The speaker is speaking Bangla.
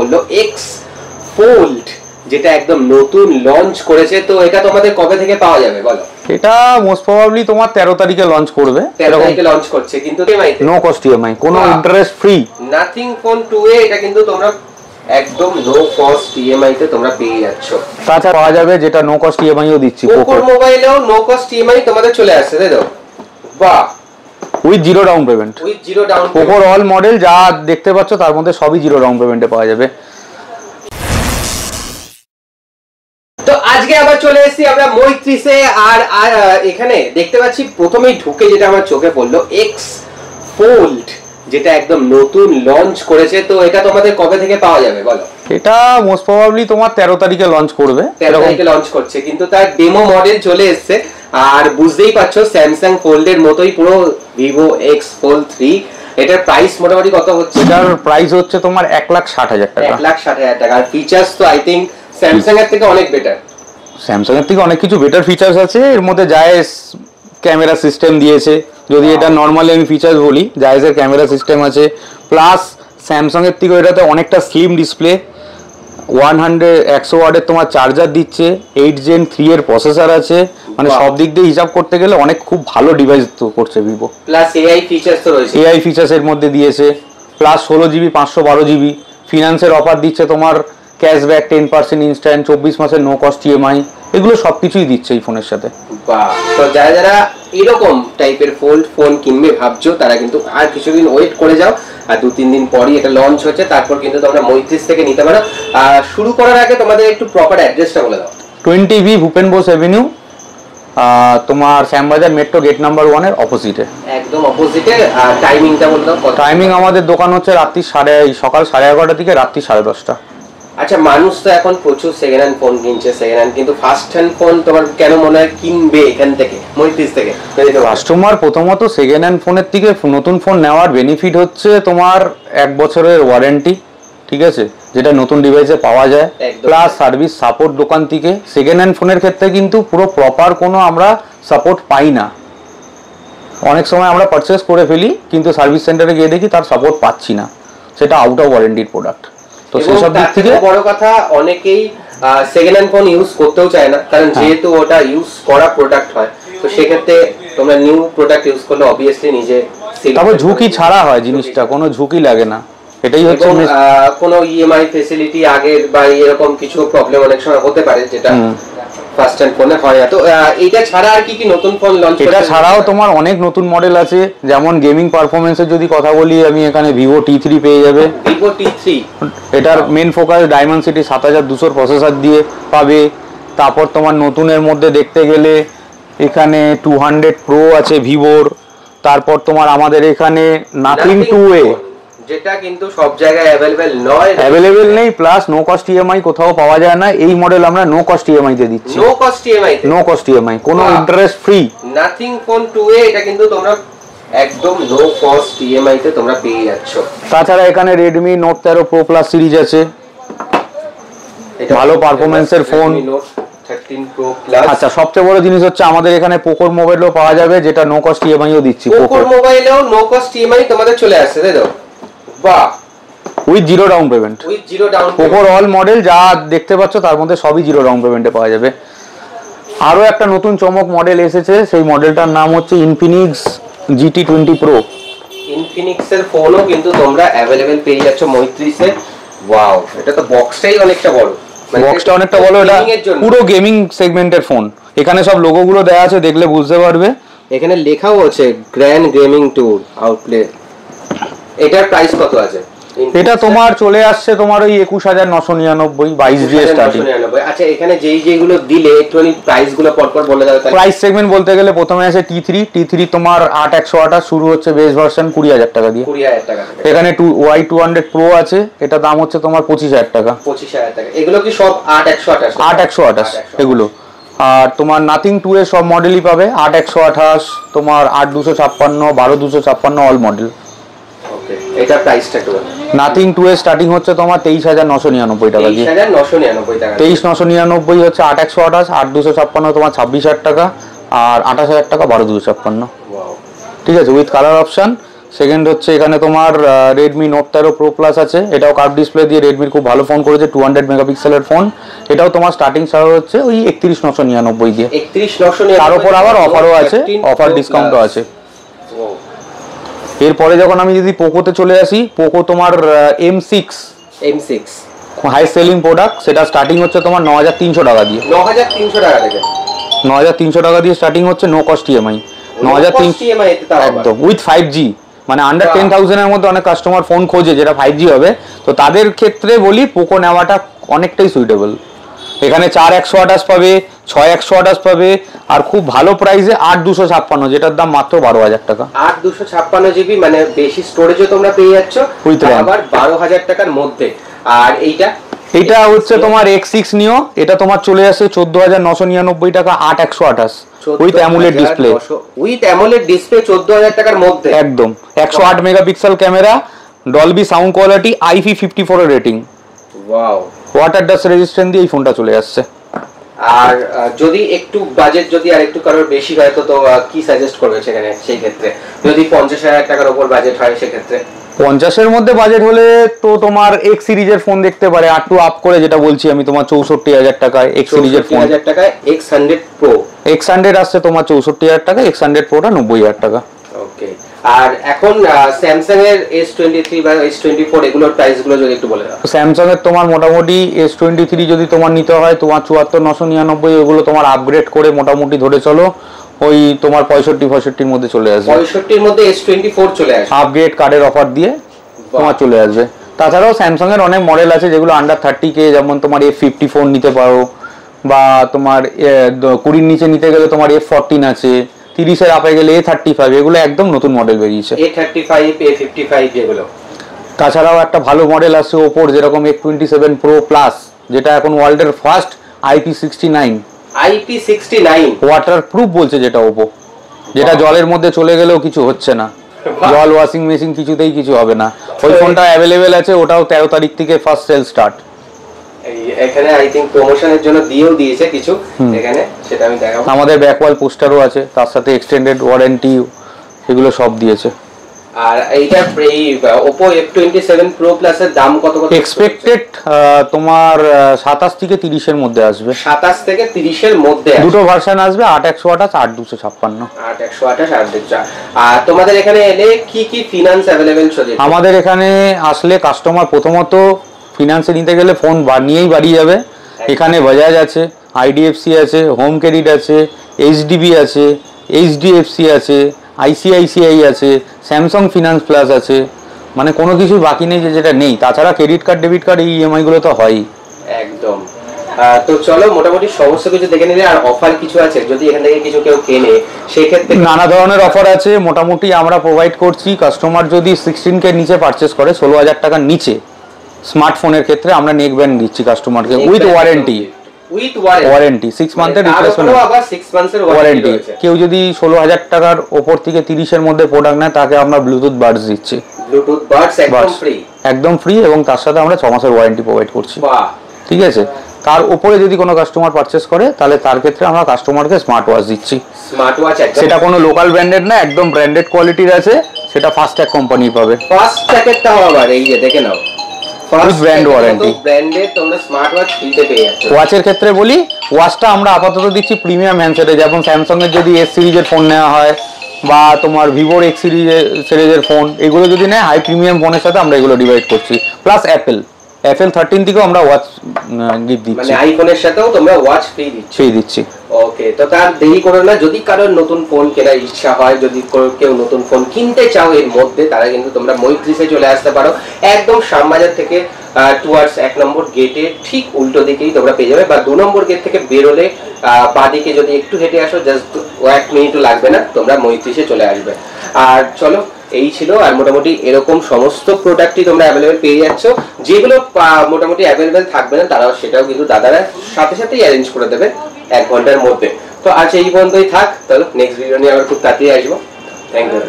পড়লো এক্স ফোল্ড, যেটা একদম নতুন লঞ্চ করেছে। তো এটা তোমাদের কবে থেকে পাওয়া যাবে বলো? এটা মোস্ট প্রবাবলি তোমার 13 তারিখে লঞ্চ করবে। 13 তারিখে লঞ্চ করছে, কিন্তু নো কস্ট ইএমআই, কোনো interest free. Nothing phone 2A এটা কিন্তু তোমরা একদম নো কস্ট ইএমআই তে তোমরা পেয়ে যাচ্ছ। তাছাড়া পাওয়া যাবে যেটা নো কস্ট ইএমআইও দিচ্ছি, পোকো মোবাইলেও নো কস্ট ইএমআই তোমাদের চলে আসছে, তাই তো? বাহ, with zero down payment. With zero down payment. পোকোর অল মডেল যা দেখতে পাচ্ছ তার মধ্যে সবই জিরো ডাউন পেমেন্টে পাওয়া যাবে। তো আজকে আবার চলে এসেছি আমরা মৈত্রীসে। আর এখানে দেখতে পাচ্ছি প্রথমেই ঢুকে যেটা আমার চোখে পড়লো এক্স ফোল্ড, যেটা একদম নতুন লঞ্চ করেছে। তো এটা তোমাদের কবে থেকে পাওয়া যাবে বলো? এটা মোস্ট প্রবাবলি তোমার 13 তারিখে লঞ্চ করবে। 13 তারিখে লঞ্চ করছে, কিন্তু তার ডেমো মডেল চলে এসেছে। আর বুঝতেই পারছো স্যামসাং ফোল্ড এর মতোই পুরো ভিভো এক্স ফোল্ড 3। এটার প্রাইস মোটামুটি কত হচ্ছে? এটার প্রাইস হচ্ছে তোমার 1,60,000 টাকা। 1,60,000 টাকা। আর ফিচার্স তো আই থিংক স্যামসাং এর থেকে অনেক বেটার। স্যামসাং এর থেকে অনেক কিছু বেটার ফিচার্স আছে। এর মধ্যে জায়েস ক্যামেরা সিস্টেম দিয়েছে। যদি এটা নর্মালি আমি ফিচার্স বলি, জায়েসের ক্যামেরা সিস্টেম আছে, প্লাস স্যামসাং এর থেকে এটাতে অনেকটা স্লিম ডিসপ্লে, 100 ওয়াটের তোমার চার্জার দিচ্ছে, 8 Gen 3 এর প্রসেসর আছে। মানে সব দিক দিয়ে হিসাব করতে গেলে অনেক খুব ভালো ডিভাইস তো করছে ভিভো। প্লাস এআই ফিচার্স তো রয়েছে, এআই ফিচার্স এর মধ্যে দিয়েছে, প্লাস 16GB 512GB ফিনান্সের অফার দিচ্ছে, তোমার ক্যাশব্যাক 10% ইনস্ট্যান্ট, 24 মাসের নো কস্ট ইএমআই, এগুলো সবকিছুই দিচ্ছে এই ফোনের সাথে। বাহ, তো যারা যারা এরকম টাইপের ফোল্ড ফোন কিনবে ভাবছো তারা কিন্তু আর কিছুদিন ওয়েট করে যাও। আর 2-3 দিন পরই এটা লঞ্চ হচ্ছে, তারপর কিন্তু তোমরা মৈত্রীস থেকে নিতে পারো। আর শুরু করার আগে তোমাদের একটু প্রপার অ্যাড্রেসটা বলে দাও। 20B ভূপেন বোস এভিনিউ, তোমার শ্যামবাজার মেট্রো গেট নাম্বার 1 এর অপোজিটে, একদম অপোজিটে। আর টাইমিংটা বলে দাও। টাইমিং আমাদের দোকান হচ্ছে সকাল 11:30 থেকে রাত্রি 10:30। আচ্ছা, মানুষ তো এখন প্রচুর সেকেন্ড হ্যান্ড ফোন কিনছে, সেকেন্ড হ্যান্ড, কিন্তু ফার্স্ট হ্যান্ড ফোন তোমার কেন মনে হয় কিনবে এখান থেকে মৈত্রীস থেকে? কাস্টমার প্রথমত সেকেন্ড হ্যান্ড ফোনের থেকে নতুন ফোন নেওয়ার বেনিফিট হচ্ছে তোমার 1 বছরের ওয়ারেন্টি, ঠিক আছে, যেটা নতুন ডিভাইসে পাওয়া যায়, প্লাস সার্ভিস সাপোর্ট দোকান থেকে। সেকেন্ড হ্যান্ড ফোনের ক্ষেত্রে কিন্তু পুরো প্রপার কোনো আমরা সাপোর্ট পাই না। অনেক সময় আমরা পারচেস করে ফেলি, কিন্তু সার্ভিস সেন্টারে গিয়ে দেখি তার সাপোর্ট পাচ্ছি না, সেটা আউট অফ ওয়ারেন্টির প্রোডাক্ট। তো সেসব দিক থেকে বড় কথা, অনেকেই সেকেন্ড হ্যান্ড ফোন ইউজ করতেও চায় না, কারণ যেহেতু ওটা ইউজ করা প্রোডাক্ট হয়। তো সেক্ষেত্রে তোমরা নিউ প্রোডাক্ট ইউজ করলে অবভিয়াসলি নিজে, তারপর ঝুঁকি ছাড়া হয় জিনিসটা, কোনো ঝুঁকি লাগে না। এটাই হচ্ছে কোনো ইএমআই ফ্যাসিলিটি আগের বা এরকম কিছু প্রবলেম অনেক সময় হতে পারে, যেটা ফার্স্ট হ্যান্ড ফোনে হয় না। তো এইটা ছাড়া আর কি কি নতুন ফোন লঞ্চ? এটা ছাড়াও তোমার অনেক নতুন মডেল আছে, যেমন গেমিং পারফরমেন্সের যদি কথা বলি, আমি এখানে ভিভো T3 পেয়ে যাবে। ভিভো T3, এটার মেন ফোকাস ডায়মন্ডসিটি 7200 প্রসেসর দিয়ে পাবে। তারপর তোমার নতুনের মধ্যে দেখতে গেলে এখানে 200 প্রো আছে ভিভোর। তারপর তোমার আমাদের এখানে নাথিং 2A, যেটা কিন্তু সব জায়গায় অ্যাভেলেবেল নেই, প্লাস নো কস্ট ইএমআই কোথাও পাওয়া যায় না। এই মডেল আমরা নো কস্ট ইএমআই তে দিচ্ছি। নো কস্ট ইএমআই, কোনো interest free. Nothing phone 2A এটা কিন্তু তোমরা একদম নো কস্ট ইএমআই তে তোমরা পেয়ে যাচ্ছ। তাছাড়া এখানে Redmi Note 13 Pro Plus series আছে, ভালো পারফরম্যান্সের ফোন। 13 Pro Plus। আচ্ছা, সবচেয়ে বড় জিনিস হচ্ছে আমাদের এখানে পোকোর মোবাইলও পাওয়া যাবে, যেটা নো কস্ট ইএমআইও দিচ্ছি। পোকোর মোবাইলেও নো কস্ট ইএমআই তোমাদের চলে আসছে, তাই তো? বাহ, উইথ জিরো ডাউন পেমেন্ট। পোকোর অল মডেল যা দেখতে পাচ্ছ তার মধ্যে সবই জিরো ডাউন পেমেন্টে পাওয়া যাবে। আরো একটা নতুন চমক মডেল এসেছে, সেই মডেলটার নাম হচ্ছে Infinix GT20 Pro। ইনফিনিক্স এর ফোনও কিন্তু তোমরা অ্যাভেলেবেল পেয়ে যাচ্ছ মৈত্রীসে। ওয়াও, এটা তো বক্সটাই অনেকটা বড়। বক্সটা অনেকটা বড়, এটা পুরো গেমিং সেগমেন্টের ফোন। এখানে সব লোগোগুলো দেওয়া আছে, দেখলে বুঝতে পারবে। এখানে লেখাও আছে গ্র্যান্ড গেমিং ট্যুর আউটপ্লে। এটার প্রাইস কত আছে? এটা তোমার চলে আসছে তোমার ওই 21,999, 22 স্টার্টিং। আচ্ছা, এখানে যেইগুলো দিলে একটুখানি প্রাইস গুলো পরপর বলে দাও। প্রাইস সেগমেন্ট বলতে গেলে প্রথমে আছে T3 তোমার 8128 শুরু হচ্ছে, বেস ভার্সন 20,000 টাকা দিয়ে। 20,000 টাকা। এখানে Y200 Pro আছে, এটা দাম হচ্ছে তোমার 25,000 টাকা। 25,000 টাকা। এগুলো কি সব 8128 এগুলো। আর তোমার নাথিং 2A সব মডেলই পাবে, 8128 তোমার 8256, 12256 অল মডেল। ওকে, এটা প্রাইসটা একটু বলো। নাথিং 2A স্টার্টিং হচ্ছে তোমার 23,999 টাকা দিয়ে। 23,999 টাকা। 23,999 হচ্ছে 8128, 8256 তোমার 26,000 টাকা, আর 28,000 টাকা 12256। ঠিক আছে, উইথ কালার অপশন। সেকেন্ড হচ্ছে এখানে তোমার রেডমি নোট 13 প্রো প্লাস আছে, এটাও কার্ভ ডিসপ্লে দিয়ে রেডমির খুব ভালো ফোন করেছে, 200 মেগাপিক্সেলের ফোন। এটাও তোমার স্টার্টিং সার হচ্ছে ওই 31,999 দিয়ে। 31,999, তার উপর আবার অফারও আছে, অফার ডিসকাউন্টও আছে। এরপরে যখন আমি যদি পোকোতে চলে আসি, পোকো তোমার M6 হাই সেলিং প্রোডাক্ট, সেটা স্টার্টিং হচ্ছে তোমার 9,300 টাকা দিয়ে। 9,300 টাকা থেকে 9,300 টাকা দিয়ে স্টার্টিং হচ্ছে, নো কস্ট ইএমআই। 9,300 একদম উইথ 5G, মানে আন্ডার 10,000 এর মধ্যে অনেক কাস্টমার ফোন খোঁজে যেটা 5G হবে, তো তাদের ক্ষেত্রে বলি পোকো নেওয়াটা অনেকটাই সুইটেবল। এখানে 4,128 পাবে, 6,128 পাবে, আর খুব ভালো প্রাইসে 8,256, যেটার দাম মাত্র 12,000 টাকা। 8,256 জিবি, মানে বেশি স্টোরেজও তোমরা পেয়ে যাচ্ছ, আবার 12,000 টাকার মধ্যে। আর এইটা হচ্ছে তোমার X6 নিও, এটা তোমার চলে আসে 14,999 টাকা, 8,128 with AMOLED display. With AMOLED display 14,000 টাকার মধ্যে একদম। 108 megapixel camera, Dolby sound quality, IP54 এর rating. Wow, water dust resistant দিয়ে এই ফোনটা চলে আসছে। আর যদি একটু বাজেট যদি আর একটু কারোর বেশি হয় তো কি সাজেস্ট করবে সেখানে? সেই ক্ষেত্রে যদি 50,000 টাকার উপর বাজেট হয়, সেক্ষেত্রে 50-এর মধ্যে বাজেট হলে তো তোমার X সিরিজের ফোন দেখতে পারে, আর টু আপ করে, যেটা বলছি আমি তোমার 64,000 টাকায় X সিরিজের ফোন। 64,000 টাকায় X100 Pro। X100 আসছে তোমার 64,000 টাকা, X100 Proটা 90,000 টাকা। ওকে, আর এখন স্যামসাং এর S23 বা S24 এগুলোর প্রাইস গুলো যদি একটু বলে দাও। স্যামসাং এর তোমার মোটামুটি S23 যদি তোমার নিতে হয় তোমার 74,999, ওগুলো তোমার আপগ্রেড করে মোটামুটি ধরে চলো ওই তোমার 65-65 মধ্যে চলে আসবে। 65 মধ্যে S24 চলে আসবে, আপগ্রেড কার্ডের অফার দিয়ে তোমার চলে আসবে। তাছাড়াও স্যামসাং এর অনেক মডেল আছে যেগুলো আন্ডার 30K, যেমন তোমার F54 নিতে পারো, বা তোমার 20 নিচে নিতে গেলে তোমার F14 আছে, 30-এর আপে গেলে A35, এগুলো একদম নতুন মডেল বেরিয়েছে, A35, A55 যেগুলো। তাছাড়াও একটা ভালো মডেল আছে ওপোর, যেরকম F27 Pro Plus, যেটা এখন ওয়ার্ল্ডের ফার্স্ট IP69 ওয়াটার প্রুফ বলছে, যেটা ওপো, যেটা জলের মধ্যে চলে গেলেও কিছু হচ্ছে না, জল, ওয়াশিং মেশিন কিছুতেই কিছু হবে না। ওই ফোনটা অ্যাভেলেবেল আছে, ওটাও 13 তারিখ থেকে ফার্স্ট সেল স্টার্ট। এখানে আই থিং প্রমোশনের জন্য দিয়েছে কিছু, এখানে সেটা আমি দেখাবো। আমাদের ব্যাকওয়াল পোস্টারও আছে, তার সাথে এক্সটেন্ডেড ওয়ারেন্টি, এগুলো সব দিয়েছে। আর এইটা এই Oppo F27 Pro Plus এর দাম কত এক্সপেক্টেড তোমার 27 থেকে 30 এর মধ্যে আসবে। 27 থেকে 30 এর মধ্যে দুটো ভার্সন আসবে, 8,128, 8,256। 8,128, 8,256। আর তোমাদের এখানে এলে কি কি ফিনান্স अवेलेबल চলে? আমাদের এখানে আসলে কাস্টমার প্রথমত ফিনান্সে নিতে গেলে ফোন নিয়েই বাড়ি যাবে। এখানে বাজাজ আছে, IDFC আছে, হোম ক্রেডিট আছে, HDB আছে, HDFC আছে, ICICI আছে, স্যামসাং ফিনান্স প্লাস আছে, মানে কোনো কিছু বাকি নেই যেটা নেই। তাছাড়া ক্রেডিট কার্ড, ডেবিট কার্ড, এই EMI গুলো তো হয়ই একদম। তো চলো মোটামুটি সমস্ত কিছু দেখে নিলে। আর অফার কিছু আছে যদি এখান থেকে কিছু কেউ কেনে, সেই ক্ষেত্রে নানা ধরনের অফার আছে। মোটামুটি আমরা প্রোভাইড করছি, কাস্টমার যদি 16K নিচে পারচেস করে, 16,000 টাকার নিচে স্মার্টফোনের ক্ষেত্রে আমরা নেক ব্যান্ড দিচ্ছি কাস্টমারকে উইথ ওয়ারেন্টি। 6 মান্থের রিপ্লেসমেন্ট, আবার 6 মান্থের ওয়ারেন্টি। কেউ যদি 16,000 টাকার উপর থেকে 30-এর মধ্যে প্রোডাক্ট নেয়, তাকে আমরা ব্লুটুথ বাডস দিচ্ছি। ব্লুটুথ বাডস একদম ফ্রি, এবং তার সাথে আমরা 6 মাসের ওয়ারেন্টি প্রোভাইড করছি। ঠিক আছে, তার উপরে যদি কোনো কাস্টমার পারচেস করে, তাহলে তার ক্ষেত্রে আমরা কাস্টমারকে স্মার্ট ওয়াচ দিচ্ছি। স্মার্ট ওয়াচ সেটা কোনো লোকাল ব্র্যান্ডেড না, একদম ব্র্যান্ডেড কোয়ালিটির আছে, সেটা ফাস্টট্যাগ কোম্পানি পাবে। ফাস্টট্যাগটাও আবার এই যে দেখে নাও, ফার্স্ট ব্র্যান্ড ওয়ারেন্টি, ব্র্যান্ডেড তোমরা স্মার্ট ওয়াচ ফ্রিতে পেয়ে যাচ্ছ। ওয়াচের ক্ষেত্রে বলি, ওয়াচটা আমরা আপাতত দিচ্ছি প্রিমিয়াম হ্যান্ডসেটে, যেমন স্যামসাং এর যদি S সিরিজের ফোন নেওয়া হয়, বা তোমার ভিভোর X সিরিজের ফোন, এগুলো যদি নেয় হাই প্রিমিয়াম ফোনের সাথে আমরা এগুলো ডিভাইড করছি। প্লাস অ্যাপেল 13 থেকেও আমরা ওয়াচ গিফট দিচ্ছি, মানে আইফোনের সাথেও তোমরা ওয়াচ ফ্রি দিচ্ছি। ওকে, তো তার দেরি করো না, যদি কারোর নতুন ফোন কেনার ইচ্ছা হয়, যদি কেউ নতুন ফোন কিনতে চাও এর মধ্যে, তারা কিন্তু তোমরা মৈত্রীসে চলে আসতে পারো। একদম শ্যামবাজার থেকে টুয়ার্ডস 1 নম্বর গেটের ঠিক উল্টো দিকেই তোমরা পেয়ে যাবে, বা 2 নম্বর গেট থেকে বেরোলে বাদিকে যদি একটু হেঁটে আসো, জাস্ট 1 মিনিটও লাগবে না, তোমরা মৈত্রীসে চলে আসবে। আর চলো, এই ছিল। আর মোটামুটি এরকম সমস্ত প্রোডাক্টই তোমরা অ্যাভেলেবেল পেয়ে যাচ্ছ। যেগুলো মোটামুটি অ্যাভেলেবেল থাকবে না, তারাও সেটাও কিন্তু দাদারা সাথে সাথেই অ্যারেঞ্জ করে দেবে 1 ঘন্টার মধ্যে। তো আজ এই পর্যন্তই থাক, তাহলে নেক্সট ভিডিও নিয়ে আবার খুব তাড়াতাড়ি আসবো। Thank you.